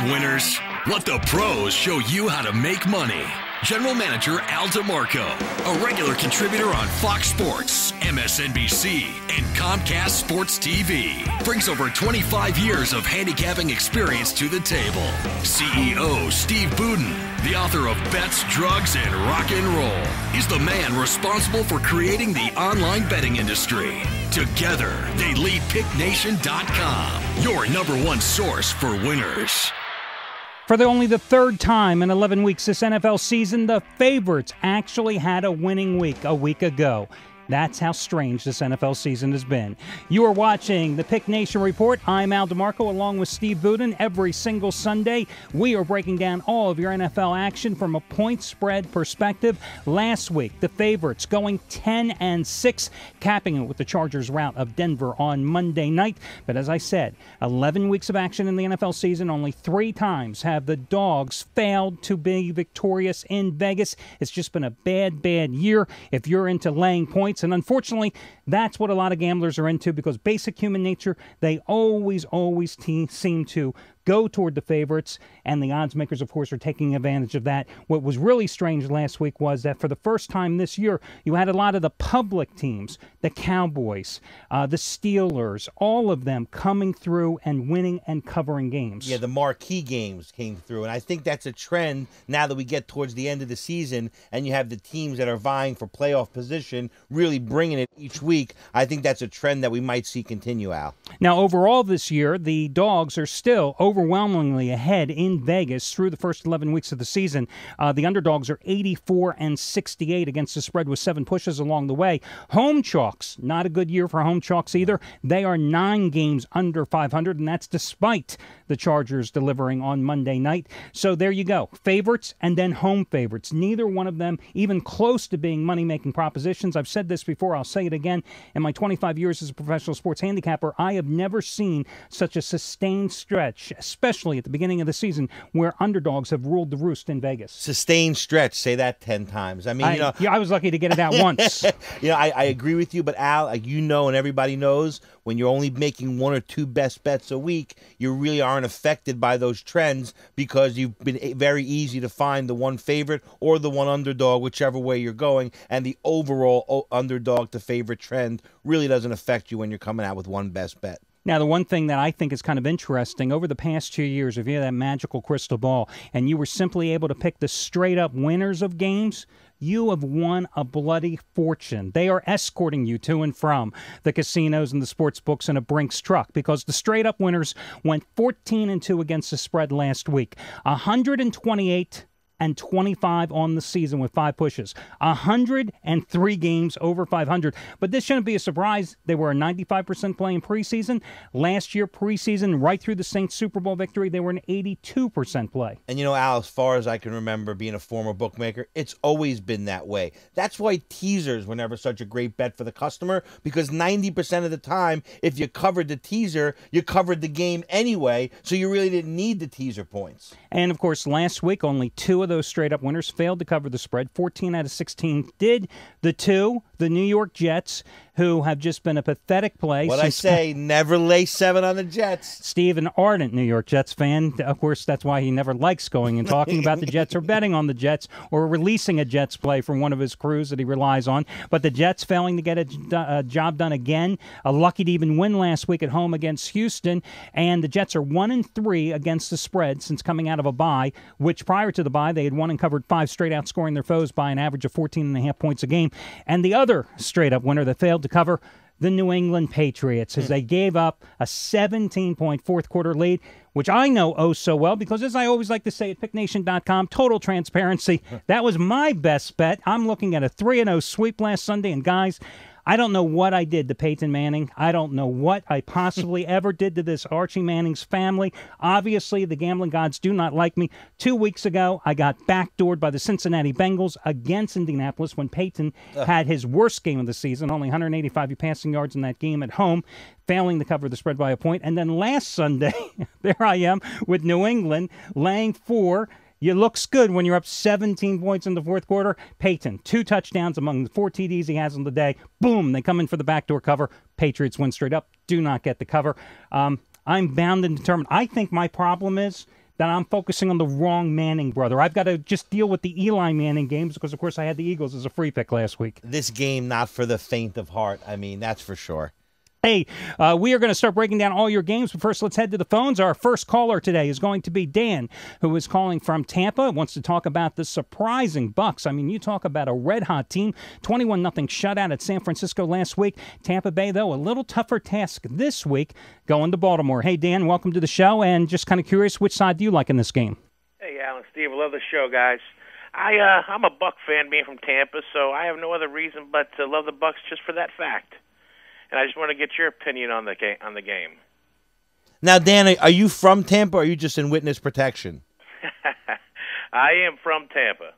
winners? Let the pros show you how to make money. General Manager Al DeMarco, a regular contributor on Fox Sports, MSNBC, and Comcast Sports TV, brings over 25 years of handicapping experience to the table. CEO Steve Budin, the author of Bets, Drugs, and Rock and Roll, is the man responsible for creating the online betting industry. Together, they lead PickNation.com, your number one source for winners. For only the third time in 11 weeks this NFL season, the favorites actually had a winning week a week ago. That's how strange this NFL season has been. You are watching the Pick Nation Report. I'm Al DeMarco along with Steve Budin. Every single Sunday, we are breaking down all of your NFL action from a point spread perspective. Last week, the favorites going 10-6, capping it with the Chargers rout of Denver on Monday night. But as I said, 11 weeks of action in the NFL season, only 3 times have the dogs failed to be victorious in Vegas. It's just been a bad year if you're into laying points. And unfortunately, that's what a lot of gamblers are into because basic human nature, they always seem to go toward the favorites, and the odds makers, of course, are taking advantage of that. What was really strange last week was that for the first time this year, you had a lot of the public teams, the Cowboys, the Steelers, all of them coming through and winning and covering games. Yeah, the marquee games came through, and I think that's a trend now that we get towards the end of the season and you have the teams that are vying for playoff position really bringing it each week. I think that's a trend that we might see continue, Al. Now, overall this year, the dogs are still overwhelmingly ahead in Vegas through the first 11 weeks of the season. The underdogs are 84-68 against the spread with 7 pushes along the way. Home chalks, not a good year for home chalks either. They are 9 games under 500, and that's despite the Chargers delivering on Monday night. So there you go. Favorites and then home favorites. Neither one of them even close to being money-making propositions. I've said this before. I'll say it again. In my 25 years as a professional sports handicapper, I have never seen such a sustained stretch, especially at the beginning of the season, where underdogs have ruled the roost in Vegas. Sustained stretch. Say that 10 times. I mean, I was lucky to get it out once. I agree with you, but Al, and everybody knows, when you're only making 1 or 2 best bets a week, you really aren't affected by those trends because you've been very easy to find the one favorite or the one underdog, whichever way you're going, and the overall underdog to favorite trend really doesn't affect you when you're coming out with one best bet. Now, the one thing that I think is kind of interesting, over the past 2 years, if you had that magical crystal ball and you were simply able to pick the straight-up winners of games, you have won a bloody fortune. They are escorting you to and from the casinos and the sports books in a Brinks truck because the straight-up winners went 14-2 against the spread last week, 128 and 25 on the season with 5 pushes. 103 games over 500. But this shouldn't be a surprise. They were a 95% play in preseason. Last year, preseason, right through the Saints Super Bowl victory, they were an 82% play. And Al, as far as I can remember being a former bookmaker, it's always been that way. That's why teasers were never such a great bet for the customer, because 90% of the time, if you covered the teaser, you covered the game anyway, so you really didn't need the teaser points. And, of course, last week, only 2 of those straight-up winners failed to cover the spread. 14 out of 16 did. The New York Jets, who have just been a pathetic play. What I say, never lay 7 on the Jets. Steve, an ardent New York Jets fan. Of course, that's why he never likes going and talking about the Jets or betting on the Jets or releasing a Jets play from one of his crews that he relies on. But the Jets failing to get a job done again. Lucky to even win last week at home against Houston. And the Jets are 1-3 against the spread since coming out of a bye, which prior to the bye, they had won and covered 5 straight, outscoring their foes by an average of 14.5 points a game. And the other straight-up winner that failed to cover, the New England Patriots, as they gave up a 17-point fourth-quarter lead, which I know oh so well because, as I always like to say at PickNation.com, total transparency, that was my best bet. I'm looking at a 3-0 sweep last Sunday, and guys, I don't know what I did to Peyton Manning. I don't know what I possibly ever did to this Archie Manning's family. Obviously, the gambling gods do not like me. 2 weeks ago, I got backdoored by the Cincinnati Bengals against Indianapolis when Peyton had his worst game of the season, only 185 passing yards in that game at home, failing to cover the spread by a point. And then last Sunday, there I am with New England laying 4. It looks good when you're up 17 points in the fourth quarter. Peyton, 2 touchdowns among the 4 TDs he has on the day. Boom, they come in for the backdoor cover. Patriots win straight up, do not get the cover. I'm bound and determined. I think my problem is that I'm focusing on the wrong Manning brother. I've got to just deal with the Eli Manning games because, of course, I had the Eagles as a free pick last week. This game, not for the faint of heart. I mean, that's for sure. Hey, we are going to start breaking down all your games, but first let's head to the phones. Our first caller today is going to be Dan, who is calling from Tampa, wants to talk about the surprising Bucks. I mean, you talk about a red-hot team, 21-0 shutout at San Francisco last week. Tampa Bay, though, a little tougher task this week going to Baltimore. Hey, Dan, welcome to the show, and just kind of curious, which side do you like in this game? Hey, Alan, Steve, I love the show, guys. I'm a Buck fan being from Tampa, so I have no other reason but to love the Bucks just for that fact. And I just want to get your opinion on the game. Now, Dan, are you from Tampa or are you just in witness protection? I am from Tampa.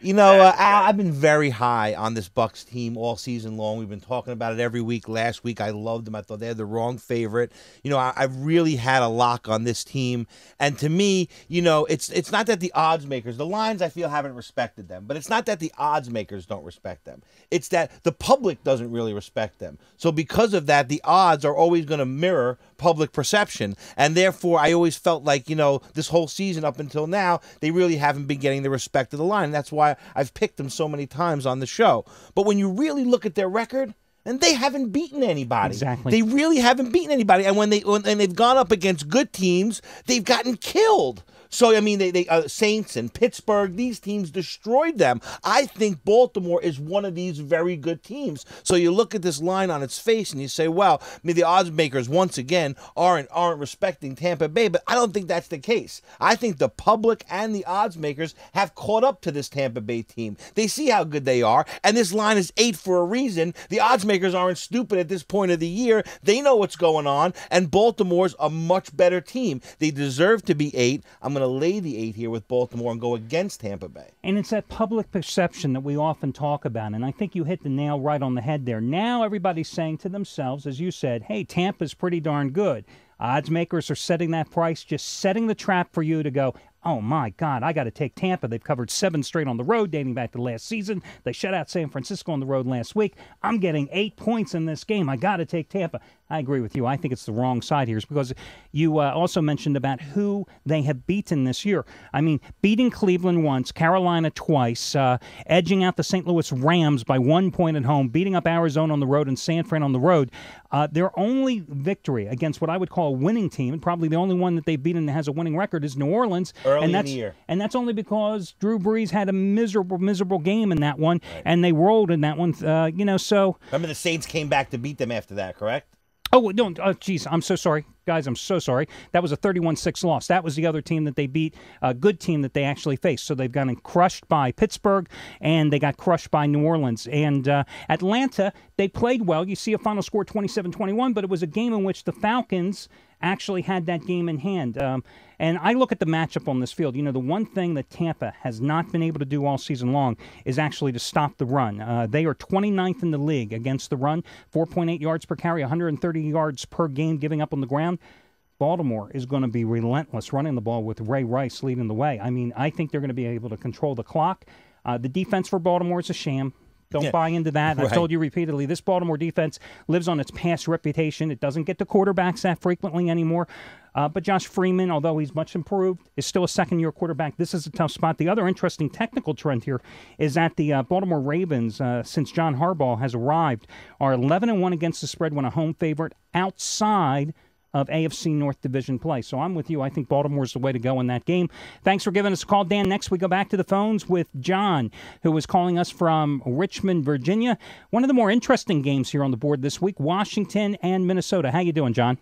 You know, Al, I've been very high on this Bucks team all season long. We've been talking about it every week. Last week, I loved them. I thought they had the wrong favorite. You know, I've really had a lock on this team. And to me, you know, it's not that the odds makers, the lines I feel haven't respected them, but it's not that the odds makers don't respect them. It's that the public doesn't really respect them. So because of that, the odds are always going to mirror public perception. And therefore, I always felt like, you know, this whole season up until now, they really haven't been getting the respect of the line. And that's why I've picked them so many times on the show. But when you really look at their record, and they haven't beaten anybody. Exactly. They really haven't beaten anybody. And when they've gone up against good teams, they've gotten killed. So, I mean, they Saints and Pittsburgh, these teams destroyed them. I think Baltimore is one of these very good teams. So you look at this line on its face and you say, well, I mean, the odds makers, once again, aren't respecting Tampa Bay. But I don't think that's the case. I think the public and the odds makers have caught up to this Tampa Bay team. They see how good they are. And this line is 8 for a reason. The odds makers aren't stupid at this point of the year. They know what's going on. And Baltimore's a much better team. They deserve to be 8. I'm going to lay the 8 here with Baltimore and go against Tampa Bay. And it's that public perception that we often talk about, and I think you hit the nail right on the head there. Now everybody's saying to themselves, as you said, hey, Tampa's pretty darn good. Odds makers are setting that price, just setting the trap for you to go, oh, my God, I got to take Tampa. They've covered 7 straight on the road dating back to last season. They shut out San Francisco on the road last week. I'm getting 8 points in this game. I got to take Tampa. I agree with you. I think it's the wrong side here because you also mentioned about who they have beaten this year. I mean, beating Cleveland once, Carolina twice, edging out the St. Louis Rams by 1 point at home, beating up Arizona on the road and San Fran on the road. Their only victory against what I would call a winning team, and probably the only one that they've beaten that has a winning record, is New Orleans. Early in the year. And that's only because Drew Brees had a miserable game in that one, right. And they rolled in that one. So remember the Saints came back to beat them after that, correct? Oh, no, geez, I'm so sorry. Guys, I'm so sorry. That was a 31-6 loss. That was the other team that they beat, a good team that they actually faced. So they've gotten crushed by Pittsburgh, and they got crushed by New Orleans. And Atlanta, they played well. You see a final score 27-21, but it was a game in which the Falcons actually had that game in hand. And I look at the matchup on this field. You know, the one thing that Tampa has not been able to do all season long is actually to stop the run. They are 29th in the league against the run, 4.8 yards per carry, 130 yards per game giving up on the ground. Baltimore is going to be relentless running the ball with Ray Rice leading the way. I mean, I think they're going to be able to control the clock. The defense for Baltimore is a sham. Don't buy into that. Right. I've told you repeatedly, this Baltimore defense lives on its past reputation. It doesn't get to quarterbacks that frequently anymore. But Josh Freeman, although he's much improved, is still a second-year quarterback. This is a tough spot. The other interesting technical trend here is that the Baltimore Ravens, since John Harbaugh has arrived, are 11-1 against the spread when a home favorite outside of AFC North Division play. So I'm with you. I think Baltimore's the way to go in that game. Thanks for giving us a call, Dan. Next, we go back to the phones with John, who is calling us from Richmond, Virginia. One of the more interesting games here on the board this week, Washington and Minnesota. How you doing, John?